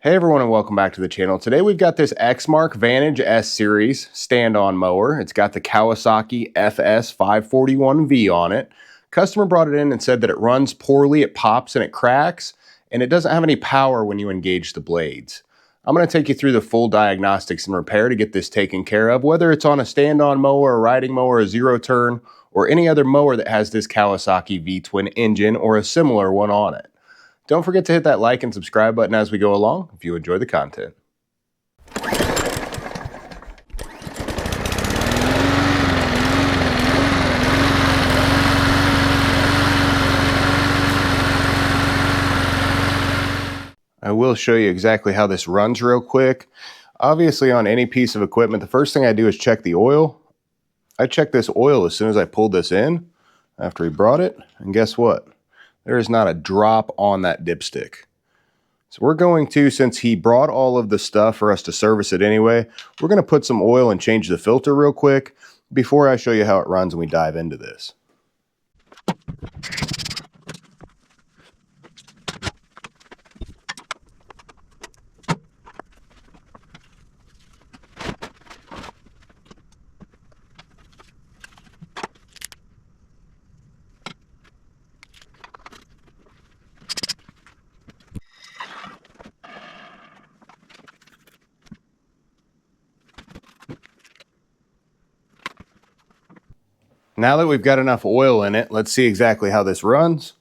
Hey everyone and welcome back to the channel. Today we've got this Exmark Vantage S series stand-on mower. It's got the Kawasaki FS541V on it. Customer brought it in and said that it runs poorly, it pops and it cracks, and it doesn't have any power when you engage the blades. I'm going to take you through the full diagnostics and repair to get this taken care of, whether it's on a stand-on mower, a riding mower, a zero-turn, or any other mower that has this Kawasaki V-twin engine or a similar one on it. Don't forget to hit that like and subscribe button as we go along if you enjoy the content. I will show you exactly how this runs real quick. Obviously on any piece of equipment, the first thing I do is check the oil. I checked this oil as soon as I pulled this in after he brought it, and guess what? There is not a drop on that dipstick. So we're going to, since he brought all of the stuff for us to service it anyway, we're going to put some oil and change the filter real quick before I show you how it runs and we dive into this. Now that we've got enough oil in it, let's see exactly how this runs.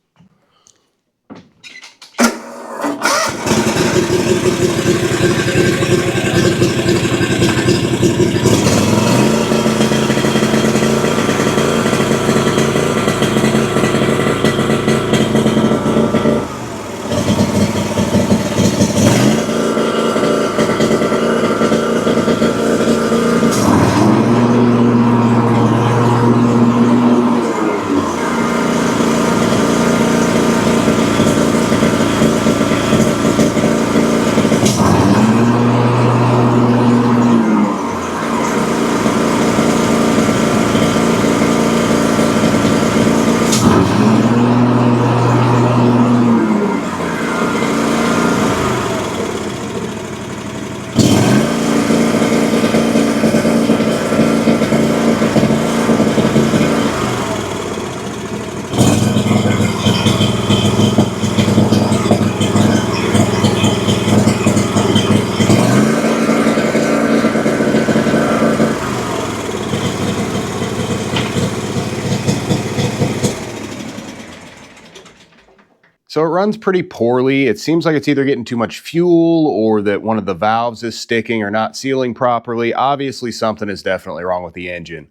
So it runs pretty poorly. It seems like it's either getting too much fuel or that one of the valves is sticking or not sealing properly. Obviously, something is definitely wrong with the engine.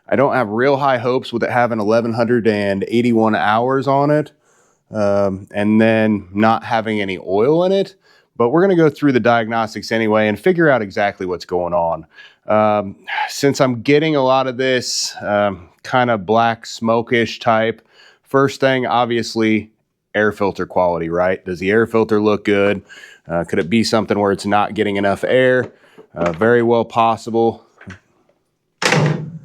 I don't have real high hopes with it having 1,181 hours on it and then not having any oil in it. But we're going to go through the diagnostics anyway and figure out exactly what's going on. Since I'm getting a lot of this kind of black smokish type, first thing, obviously, air filter quality, right? Does the air filter look good? Could it be something where it's not getting enough air? Very well possible. And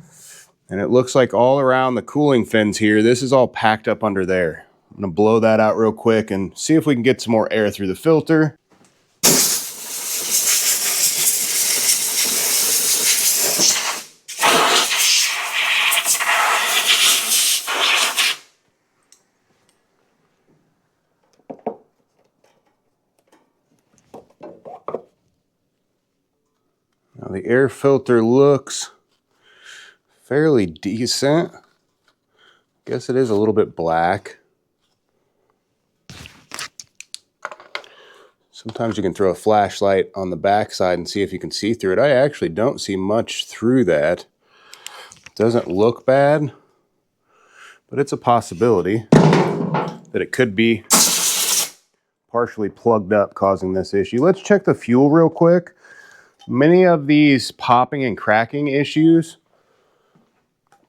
it looks like all around the cooling fins here, this is all packed up under there. I'm gonna blow that out real quick and see if we can get some more air through the filter. Now the air filter looks fairly decent. Guess it is a little bit black. Sometimes you can throw a flashlight on the back side and see if you can see through it. I actually don't see much through that. It doesn't look bad, but it's a possibility that it could be partially plugged up causing this issue. Let's check the fuel real quick. Many of these popping and cracking issues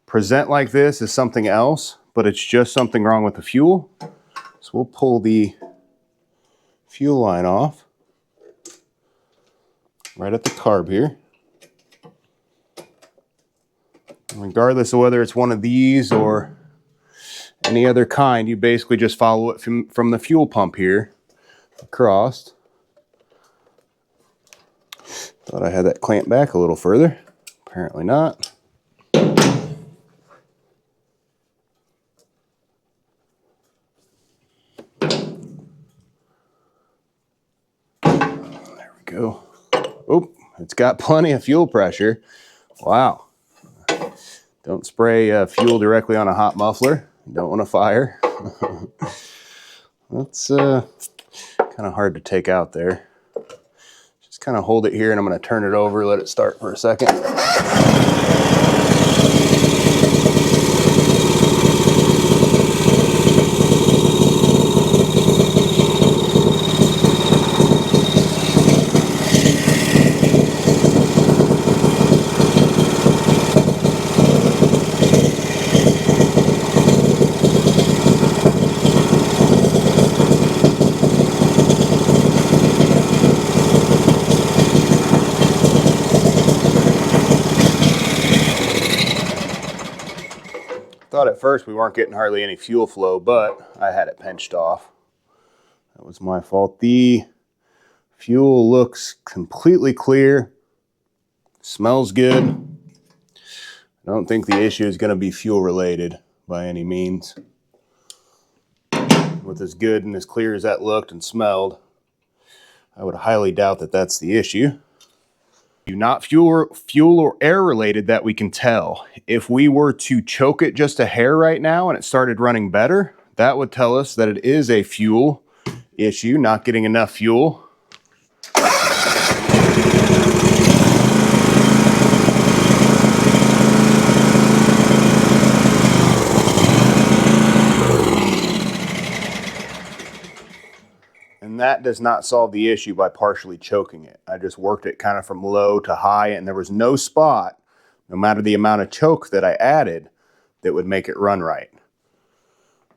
present like this as something else, but it's just something wrong with the fuel. So we'll pull the fuel line off right at the carb here. And regardless of whether it's one of these or any other kind, you basically just follow it from the fuel pump here across. Thought I had that clamped back a little further. Apparently not. There we go. Oh, it's got plenty of fuel pressure. Wow. Don't spray fuel directly on a hot muffler. You don't want to fire. That's kind of hard to take out there. Just kind of hold it here and I'm going to turn it over, let it start for a second. Thought at first we weren't getting hardly any fuel flow, but I had it pinched off. That was my fault. The fuel looks completely clear, smells good. I don't think the issue is going to be fuel related by any means. With as good and as clear as that looked and smelled, I would highly doubt that that's the issue. Not fuel or air related that we can tell. If we were to choke it just a hair right now and it started running better, that would tell us that it is a fuel issue, not getting enough fuel. And that does not solve the issue by partially choking it. I just worked it kind of from low to high, and there was no spot, no matter the amount of choke that I added, that would make it run right.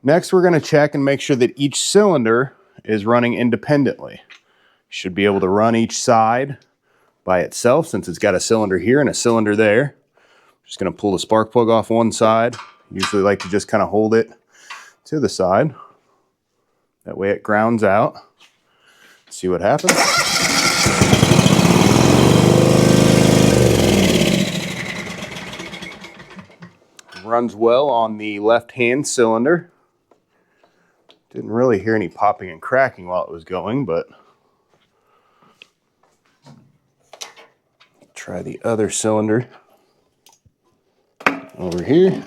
Next, we're going to check and make sure that each cylinder is running independently. You should be able to run each side by itself since it's got a cylinder here and a cylinder there. Just going to pull the spark plug off one side. Usually like to just kind of hold it to the side. That way it grounds out. See what happens. Runs well on the left-hand cylinder. Didn't really hear any popping and cracking while it was going, but try the other cylinder over here.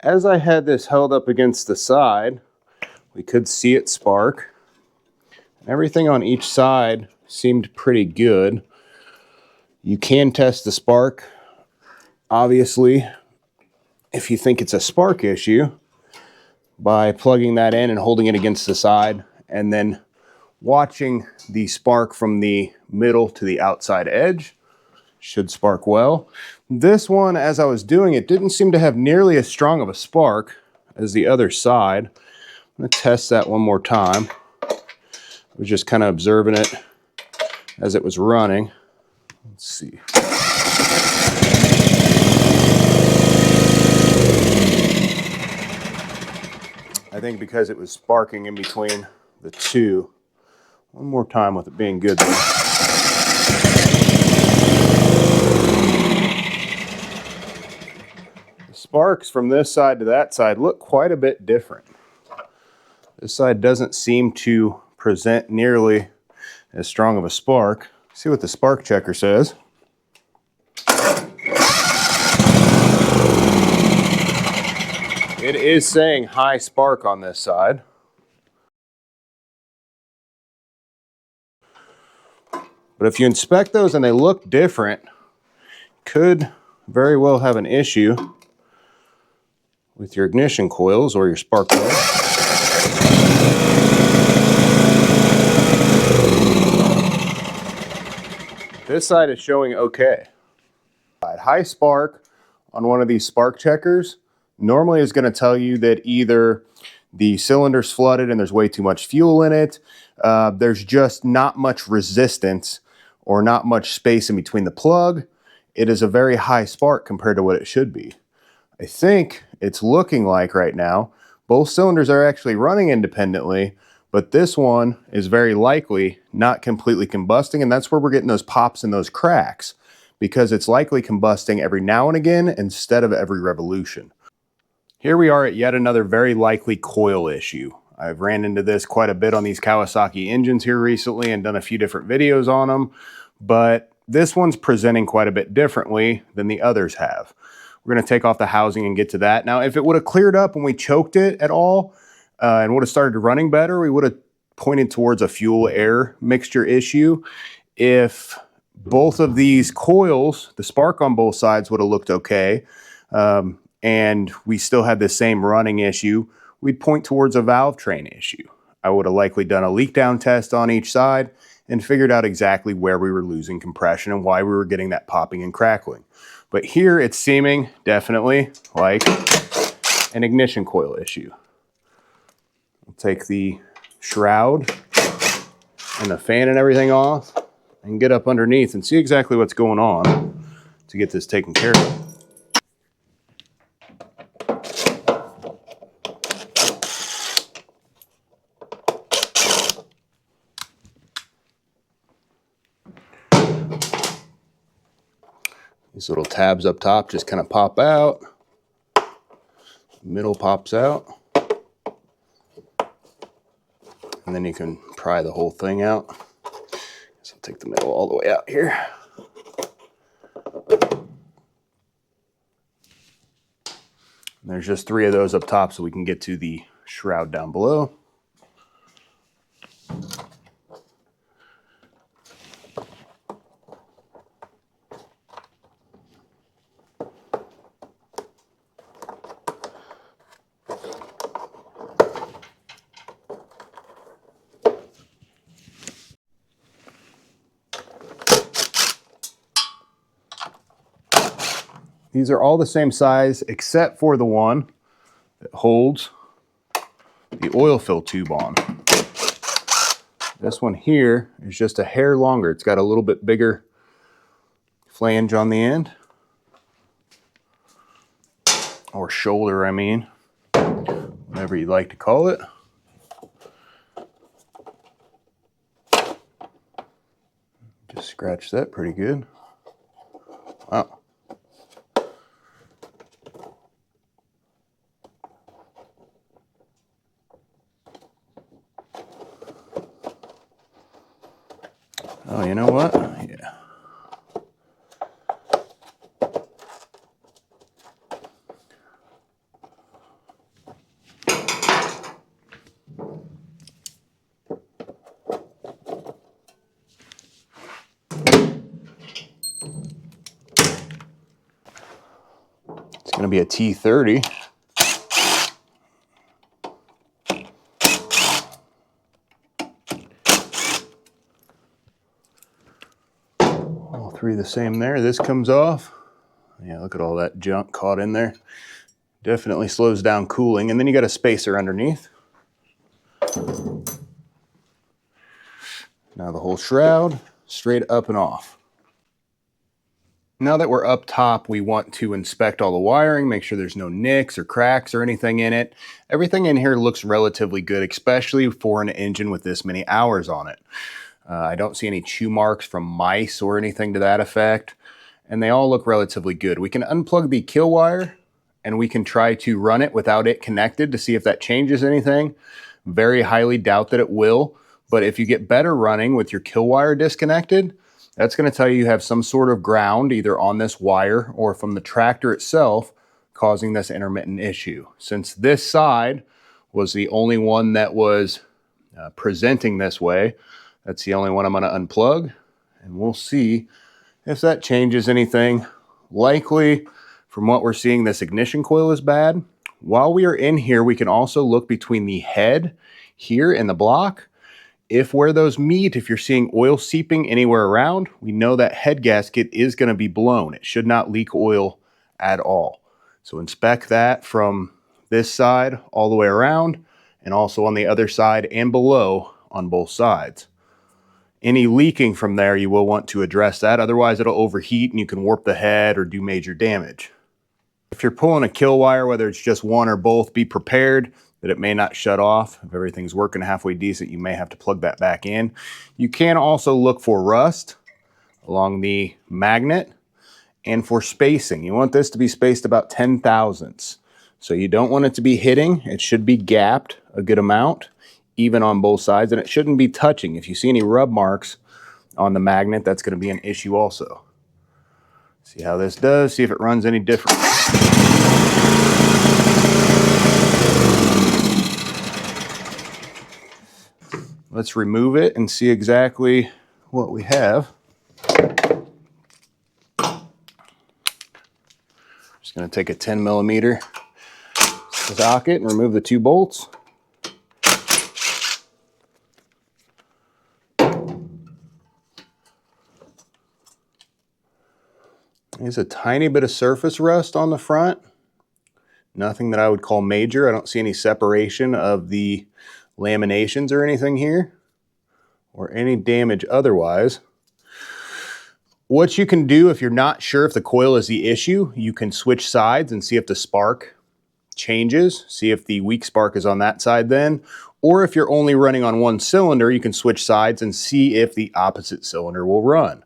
As I had this held up against the side, we could see it spark. Everything on each side seemed pretty good. You can test the spark, obviously, if you think it's a spark issue, by plugging that in and holding it against the side, and then watching the spark from the middle to the outside edge. Should spark well. This one, as I was doing it, didn't seem to have nearly as strong of a spark as the other side. I'm going to test that one more time. I was just kind of observing it as it was running. Let's see. I think because it was sparking in between the two. One more time with it being good though. Sparks from this side to that side look quite a bit different. This side doesn't seem to present nearly as strong of a spark. See what the spark checker says. It is saying high spark on this side. But if you inspect those and they look different, could very well have an issue with your ignition coils or your spark plug. This side is showing okay. High spark on one of these spark checkers normally is going to tell you that either the cylinder's flooded and there's way too much fuel in it, there's just not much resistance, or not much space in between the plug, it is a very high spark compared to what it should be. I think it's looking like right now, both cylinders are actually running independently, but this one is very likely not completely combusting, and that's where we're getting those pops and those cracks, because it's likely combusting every now and again instead of every revolution. Here we are at yet another very likely coil issue. I've ran into this quite a bit on these Kawasaki engines here recently and done a few different videos on them, but this one's presenting quite a bit differently than the others have. We're going to take off the housing and get to that. Now, if it would have cleared up when we choked it at all and would have started running better, we would have pointed towards a fuel-air mixture issue. If both of these coils, the spark on both sides would have looked okay, and we still had the same running issue, we'd point towards a valve train issue. I would have likely done a leak down test on each side and figured out exactly where we were losing compression and why we were getting that popping and crackling. But here it's seeming definitely like an ignition coil issue. I'll take the shroud and the fan and everything off and get up underneath and see exactly what's going on to get this taken care of. These little tabs up top just kind of pop out. Middle pops out. And then you can pry the whole thing out. So I'll take the middle all the way out here. And there's just 3 of those up top so we can get to the shroud down below. These are all the same size except for the one that holds the oil fill tube on. This one here is just a hair longer. It's got a little bit bigger flange on the end, or shoulder, I mean, whatever you'd like to call it. Just scratch that pretty good. Wow. Oh, you know what? Yeah. It's going to be a T30. All 3 the same there. This comes off. Yeah, look at all that junk caught in there. Definitely slows down cooling. And then you got a spacer underneath. Now the whole shroud, straight up and off. Now that we're up top, we want to inspect all the wiring, make sure there's no nicks or cracks or anything in it. Everything in here looks relatively good, especially for an engine with this many hours on it. I don't see any chew marks from mice or anything to that effect, and they all look relatively good. We can unplug the kill wire and we can try to run it without it connected to see if that changes anything. Very highly doubt that it will, but if you get better running with your kill wire disconnected, that's going to tell you have some sort of ground either on this wire or from the tractor itself causing this intermittent issue. Since this side was the only one that was presenting this way, that's the only one I'm going to unplug, and we'll see if that changes anything. Likely, from what we're seeing, this ignition coil is bad. While we are in here, we can also look between the head here in the block. If where those meet, if you're seeing oil seeping anywhere around, we know that head gasket is going to be blown. It should not leak oil at all. So inspect that from this side all the way around, and also on the other side and below on both sides. Any leaking from there, you will want to address that. Otherwise, it'll overheat and you can warp the head or do major damage. If you're pulling a kill wire, whether it's just one or both, be prepared that it may not shut off. If everything's working halfway decent, you may have to plug that back in. You can also look for rust along the magnet and for spacing. You want this to be spaced about 10 thousandths. So you don't want it to be hitting. It should be gapped a good amount, even on both sides, and it shouldn't be touching. If you see any rub marks on the magnet, that's going to be an issue also. See how this does, see if it runs any different. Let's remove it and see exactly what we have. Just going to take a 10 millimeter socket and remove the 2 bolts. There's a tiny bit of surface rust on the front. Nothing that I would call major. I don't see any separation of the laminations or anything here, or any damage otherwise. What you can do if you're not sure if the coil is the issue, you can switch sides and see if the spark changes, see if the weak spark is on that side then, or if you're only running on one cylinder, you can switch sides and see if the opposite cylinder will run.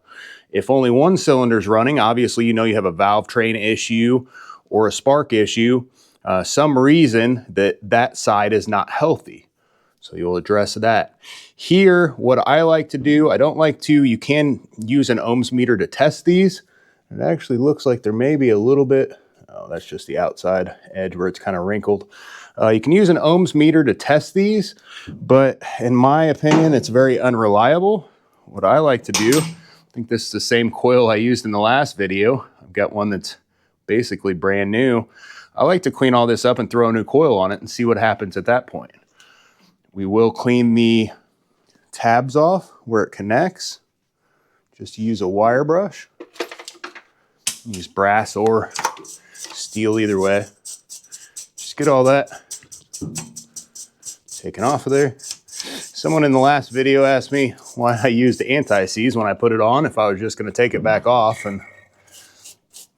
If only one cylinder is running, obviously you know you have a valve train issue or a spark issue, some reason that side is not healthy. So you'll address that. Here, what I like to do, I don't like to, you can use an ohms meter to test these. It actually looks like there may be a little bit, oh, that's just the outside edge where it's kind of wrinkled. You can use an ohms meter to test these, but in my opinion, it's very unreliable. What I like to do, I think this is the same coil I used in the last video. I've got one that's basically brand new. I like to clean all this up and throw a new coil on it and see what happens at that point. We will clean the tabs off where it connects. Just use a wire brush. Use brass or steel either way. Just get all that taken off of there. Someone in the last video asked me why I used anti-seize when I put it on, if I was just going to take it back off, and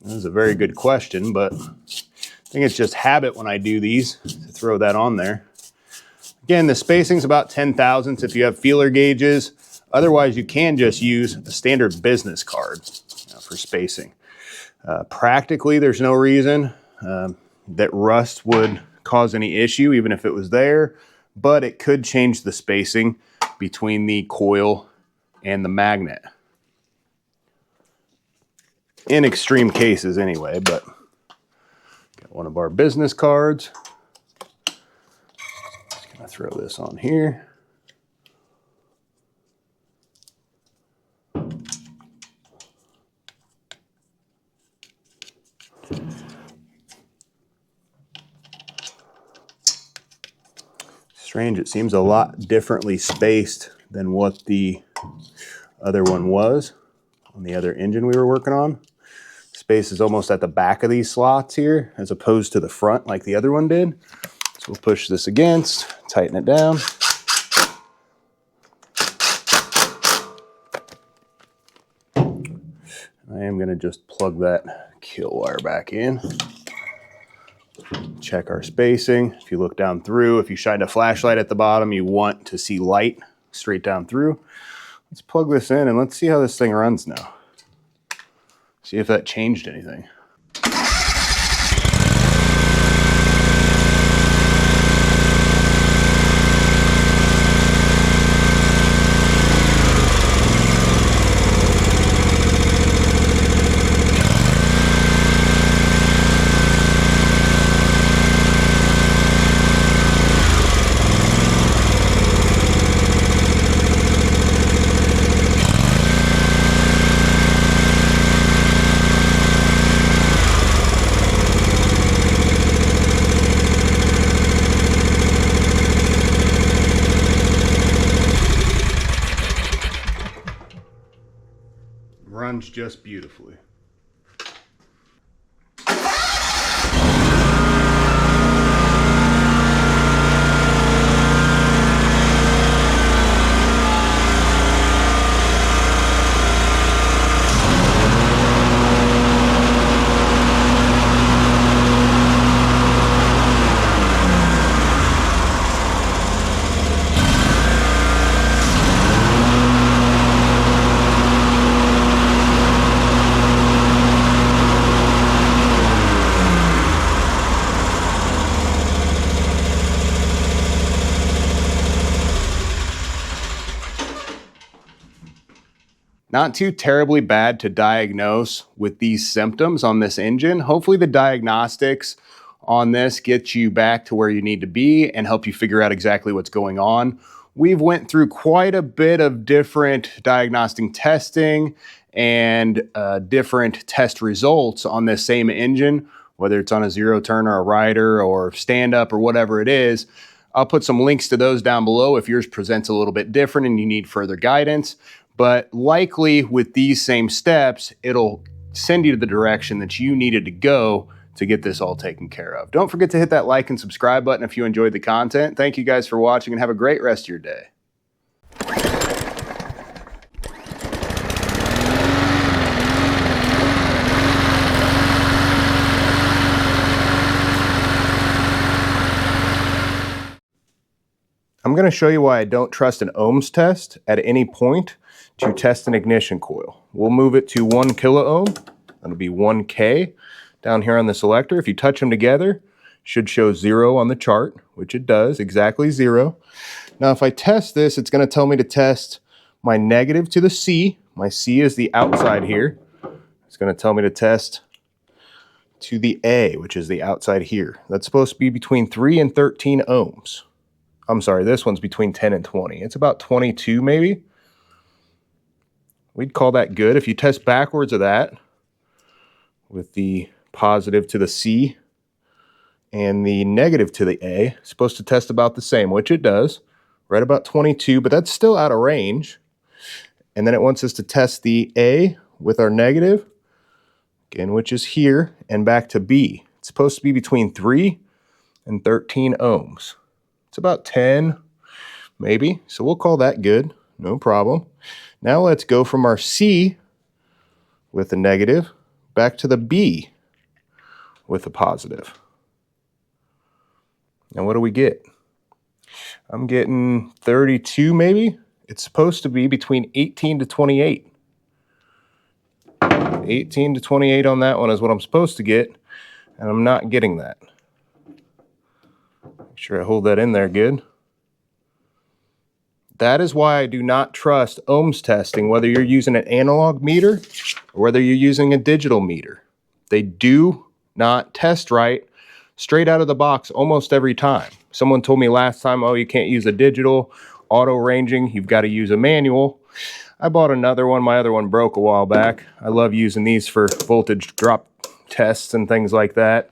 that was a very good question, but I think it's just habit when I do these to throw that on there. Again, the spacing's about 10 thousandths if you have feeler gauges. Otherwise, you can just use a standard business card for spacing. Practically, there's no reason that rust would cause any issue, even if it was there, but it could change the spacing between the coil and the magnet. In extreme cases anyway, but got one of our business cards. Just gonna throw this on here. Strange, it seems a lot differently spaced than what the other one was on the other engine we were working on. Space is almost at the back of these slots here as opposed to the front like the other one did. So we'll push this against, tighten it down. I am going to just plug that kill wire back in. Check our spacing. If you look down through, if you shine a flashlight at the bottom, you want to see light straight down through. Let's plug this in and let's see how this thing runs now. See if that changed anything. Runs just beautifully. Not too terribly bad to diagnose with these symptoms on this engine. Hopefully the diagnostics on this get you back to where you need to be and help you figure out exactly what's going on. We've went through quite a bit of different diagnostic testing and different test results on this same engine, whether it's on a zero turn or a rider or stand up or whatever it is. I'll put some links to those down below if yours presents a little bit different and you need further guidance. But likely with these same steps, it'll send you to the direction that you needed to go to get this all taken care of. Don't forget to hit that like and subscribe button if you enjoyed the content. Thank you guys for watching and have a great rest of your day. I'm going to show you why I don't trust an ohms test at any point to test an ignition coil. We'll move it to 1 kilo ohm. That'll be 1K down here on the selector. If you touch them together, it should show 0 on the chart, which it does, exactly 0. Now if I test this, it's going to tell me to test my negative to the C. My C is the outside here. It's going to tell me to test to the A, which is the outside here. That's supposed to be between 3 and 13 ohms. I'm sorry, this one's between 10 and 20. It's about 22 maybe. We'd call that good. If you test backwards of that with the positive to the C and the negative to the A, it's supposed to test about the same, which it does, right about 22, but that's still out of range. And then it wants us to test the A with our negative, again, which is here, and back to B. It's supposed to be between 3 and 13 ohms. It's about 10, maybe. So we'll call that good, no problem. Now let's go from our C with a negative back to the B with a positive. Now what do we get? I'm getting 32 maybe. It's supposed to be between 18 to 28. 18 to 28 on that one is what I'm supposed to get, and I'm not getting that. Make sure I hold that in there good. That is why I do not trust ohms testing, whether you're using an analog meter or whether you're using a digital meter. They do not test right straight out of the box almost every time. Someone told me last time, oh, you can't use a digital auto ranging, you've got to use a manual. I bought another one. My other one broke a while back. I love using these for voltage drop tests and things like that.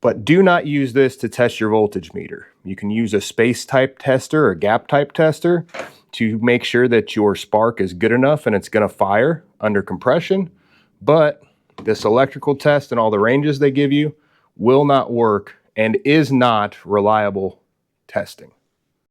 But do not use this to test your voltage meter. You can use a space type tester or gap type tester to make sure that your spark is good enough and it's going to fire under compression. But this electrical test and all the ranges they give you will not work and is not reliable testing.